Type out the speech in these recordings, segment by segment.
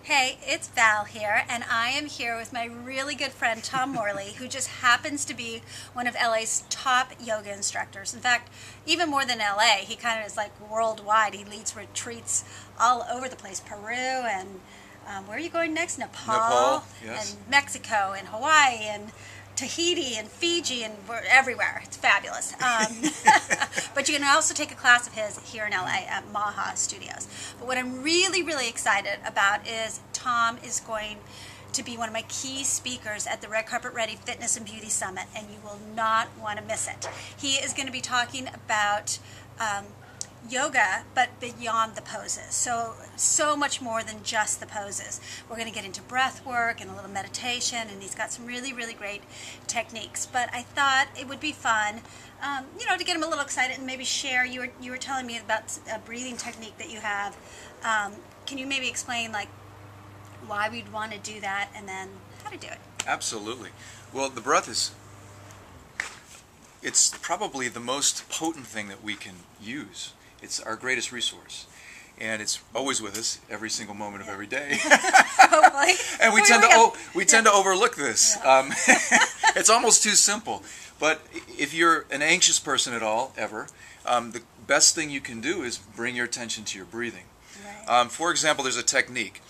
Hey, it's Val here, and I am here with my really good friend Tom Morley, who just happens to be one of LA's top yoga instructors. In fact, even more than LA, he kind of is like worldwide. He leads retreats all over the place, Peru and where are you going next? Nepal, yes. And Mexico and Hawaii and Tahiti and Fiji, and we're everywhere. It's fabulous. But you can also take a class of his here in LA at Maha Studios. But what I'm really, really excited about is Tom is going to be one of my key speakers at the Red Carpet Ready Fitness and Beauty Summit, and you will not want to miss it. He is going to be talking about yoga, but beyond the poses. So much more than just the poses. We're going to get into breath work and a little meditation, and he's got some really, really great techniques. But I thought it would be fun, to get him a little excited and maybe share. You were telling me about a breathing technique that you have. Can you maybe explain like why we'd want to do that and then how to do it? Absolutely. Well, the breath it's probably the most potent thing that we can use. It's our greatest resource, and it's always with us every single moment of every day. Hopefully. And we tend to overlook this. Yeah. It's almost too simple. But if you're an anxious person at all, ever, the best thing you can do is bring your attention to your breathing. Right. For example, there's a technique.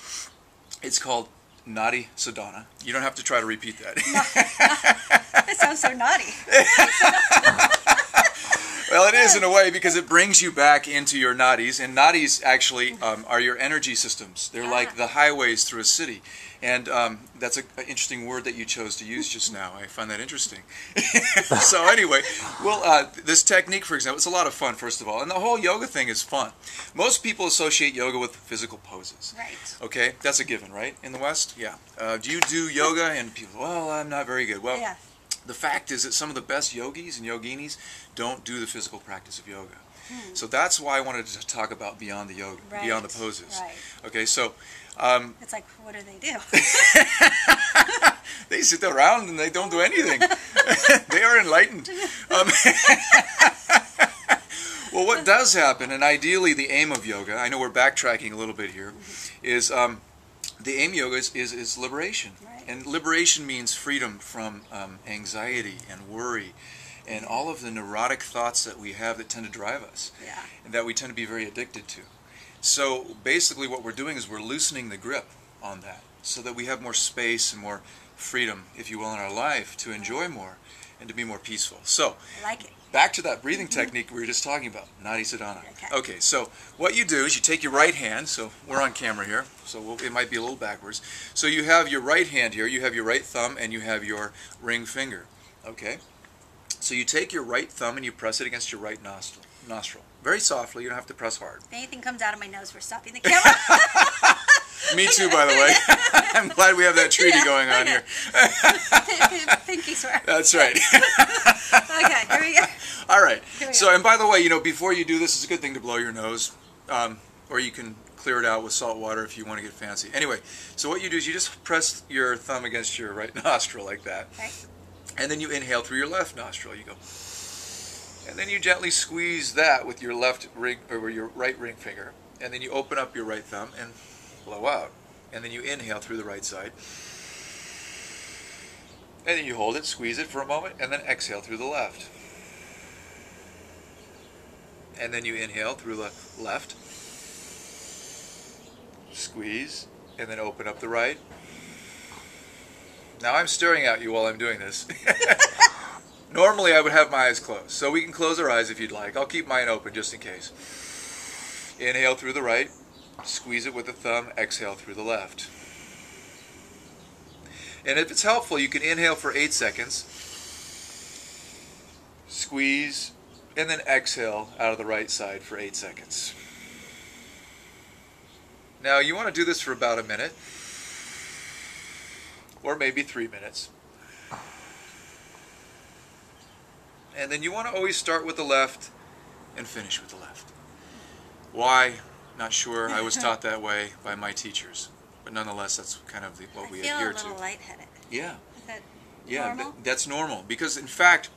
It's called Nadi Sadhana. You don't have to try to repeat that. That sounds so naughty. Well, it is in a way because it brings you back into your nadis, and nadis actually are your energy systems. They're like the highways through a city, and that's an interesting word that you chose to use just now. I find that interesting. So anyway, well, this technique, for example, it's a lot of fun, first of all, and the whole yoga thing is fun. Most people associate yoga with physical poses. Right. Okay, that's a given, right? In the West, yeah. Do you do yoga? And people, well, I'm not very good. Well. Yeah. The fact is that some of the best yogis and yoginis don't do the physical practice of yoga. So that's why I wanted to talk about beyond the yoga, right. beyond the poses. Right. Okay, so... it's like, what do they do? They sit around and they don't do anything. They are enlightened. Well, what does happen, and ideally the aim of yoga, I know we're backtracking a little bit here, is the aim of yoga is liberation. Right. And liberation means freedom from anxiety and worry and all of the neurotic thoughts that we have that tend to drive us, Yeah. and that we tend to be very addicted to. So basically what we're doing is we're loosening the grip on that so that we have more space and more freedom, if you will, in our life to enjoy more and to be more peaceful. So I like it. back to that breathing technique we were just talking about, Nadi Sadhana. Okay. Okay, so what you do is you take your right hand, so we're on camera here, so it might be a little backwards. So you have your right hand here, you have your right thumb, and you have your ring finger. Okay? So you take your right thumb and you press it against your right nostril. Very softly, you don't have to press hard. If anything comes out of my nose, we're stopping the camera. Me too, by the way. I'm glad we have that treaty going on here. Pinky swear. That's right. Okay, here we go. All right. Here we So, go. and by the way, before you do this, it's a good thing to blow your nose, or you can clear it out with salt water if you want to get fancy. Anyway, so what you do is you just press your thumb against your right nostril like that, Okay. and then you inhale through your left nostril. You go, and then you gently squeeze that with your left ring or your right ring finger, and then you open up your right thumb and blow out, and then you inhale through the right side. And then you hold it, squeeze it for a moment, and then exhale through the left. And then you inhale through the left, squeeze, and then open up the right. Now I'm staring at you while I'm doing this. Normally I would have my eyes closed, so we can close our eyes if you'd like. I'll keep mine open just in case. Inhale through the right, squeeze it with the thumb, exhale through the left. And if it's helpful, you can inhale for 8 seconds, squeeze, and then exhale out of the right side for 8 seconds. Now you want to do this for about a minute, or maybe 3 minutes. And then you want to always start with the left and finish with the left. Why? Not sure. I was taught that way by my teachers. But nonetheless, that's kind of what we adhere to. I feel a little lightheaded. Yeah. Is that Yeah, normal? that's normal. Because in fact,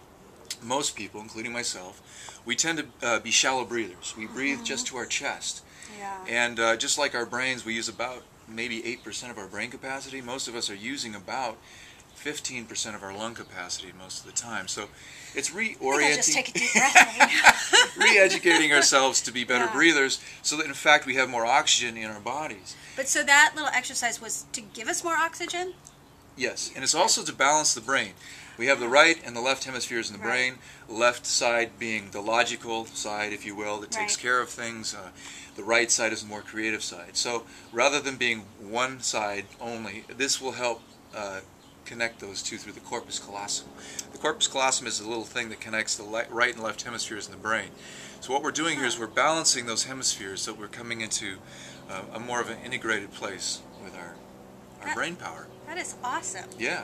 most people, including myself, we tend to be shallow breathers. We breathe just to our chest. Yeah. And just like our brains, we use about maybe 8% of our brain capacity. Most of us are using about 15% of our lung capacity most of the time. So it's reorienting, just take a deep breath. re-educating ourselves to be better Yeah. breathers, so that in fact we have more oxygen in our bodies. But so that little exercise was to give us more oxygen? Yes, and it's also to balance the brain. We have the right and the left hemispheres in the brain, left side being the logical side, if you will, that takes care of things. The right side is the more creative side. So rather than being one side only, this will help connect those two through the corpus callosum. The corpus callosum is a little thing that connects the right and left hemispheres in the brain. So what we're doing here is we're balancing those hemispheres so we're coming into a more of an integrated place with our brain power. That is awesome. Yeah.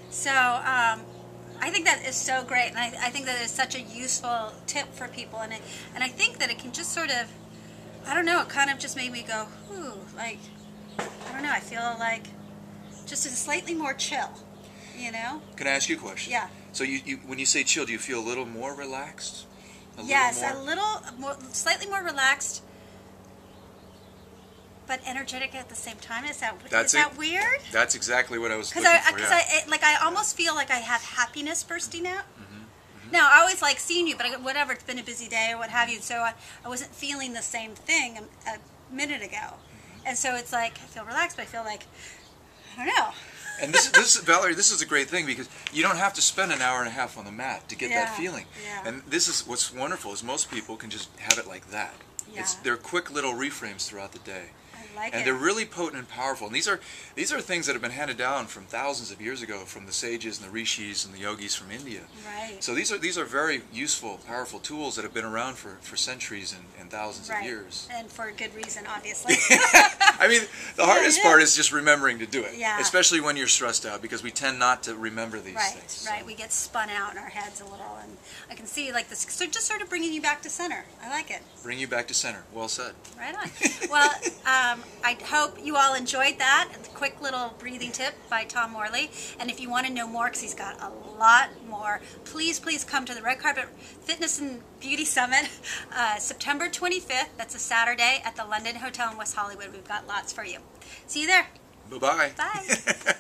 So I think that is so great, and I think that is such a useful tip for people, and I think that it can just sort of, I don't know, it kind of just made me go, ooh, like, I don't know, I feel like just a slightly more chill, you know? Can I ask you a question? Yeah. So you when you say chill, do you feel a little more relaxed? Yes, a little more, slightly more relaxed, but energetic at the same time. Is that weird? That's exactly what I was looking for. Because I almost feel like I have happiness bursting out. Now, I always like seeing you, but whatever, it's been a busy day or what have you, so I wasn't feeling the same thing a minute ago. And so it's like, I feel relaxed, but I feel like, I don't know. And this Valerie, this is a great thing because you don't have to spend an hour and a half on the mat to get that feeling. Yeah. And this is what's wonderful is most people can just have it like that. Yeah. They're quick little reframes throughout the day. And they're really potent and powerful. And these are things that have been handed down from thousands of years ago from the sages and the rishis and the yogis from India. Right. So these are very useful, powerful tools that have been around for centuries and thousands of years. And for a good reason, obviously. I mean, the hardest part is just remembering to do it. Yeah. Especially when you're stressed out, because we tend not to remember these things. Right. We get spun out in our heads a little, and I can see like this. So just sort of bringing you back to center. I like it. Bring you back to center. Well said. Right on. Well, I hope you all enjoyed that. A quick little breathing tip by Tom Morley. And if you want to know more, because he's got a lot more, please come to the Red Carpet Fitness and Beauty Summit, September 25th. That's a Saturday at the London Hotel in West Hollywood. We've got lots for you. See you there. Bye-bye. Bye.